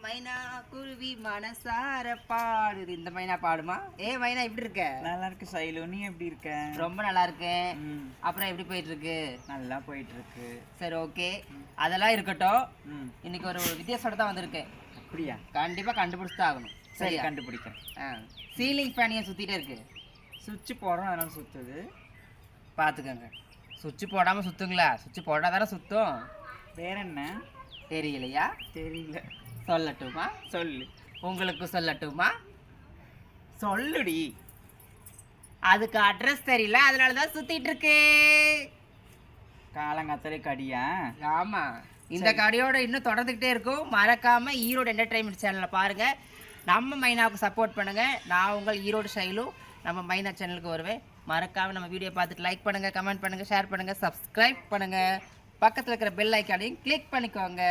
மைனா குருவி மனசார பாடுது. இந்த மைனா பாடுமா? மைனா எப்படி இருக்க? நல்லா இருக்கு சைலு, நீ எப்படி இருக்க? ரொம்ப நல்லா இருக்கேன். அப்புறம் எப்படி போயிட்டு இருக்கு? நல்லா போயிட்டு இருக்கு. சரி, ஓகே, அதெல்லாம் இருக்கட்டும். இன்னைக்கு ஒரு வித்தியாசத்தோட தான் வந்திருக்கேன். அப்படியா? கண்டிப்பா கண்டுபிடிச்சு தான் ஆகணும். சரி, கண்டுபிடிக்கிறேன். சீலிங் ஃபேன் ஏன் சுத்திட்டே இருக்கு? சுவிட்ச் போடுறோம், அதனால சுத்துது. பார்த்துக்கோங்க. சுவிட்ச் போடாம சுத்துங்களா? சுவிட்ச் போடாதானே சுத்தும். வேற என்ன தெரியலையா? தெரியல. சொல்லட்டுமா? சொல்லு. உங்களுக்கு சொல்லட்டுமா? சொல்லுடி. அதுக்கு அட்ரஸ் தெரியல, அதனாலதான் சுத்திட்டு இருக்கு. காலங்காத்தாலே கடியா? ஆமா, இந்த கடையோட இன்னும் தொடர்ந்துகிட்டே இருக்கும். மறக்காம ஈரோடு என்டர்டைன்மெண்ட் சேனலை பாருங்க. நம்ம மைனாவுக்கு சப்போர்ட் பண்ணுங்க. நான் உங்கள் ஈரோடு ஷைலு. நம்ம மைனா சேனலுக்கு வருவேன். மறக்காம நம்ம வீடியோ பார்த்துட்டு லைக் பண்ணுங்க, கமெண்ட் பண்ணுங்க, ஷேர் பண்ணுங்க, சப்ஸ்கிரைப் பண்ணுங்க. பக்கத்தில் இருக்கிற பெல் ஐக்கானையும் கிளிக் பண்ணிக்கோங்க.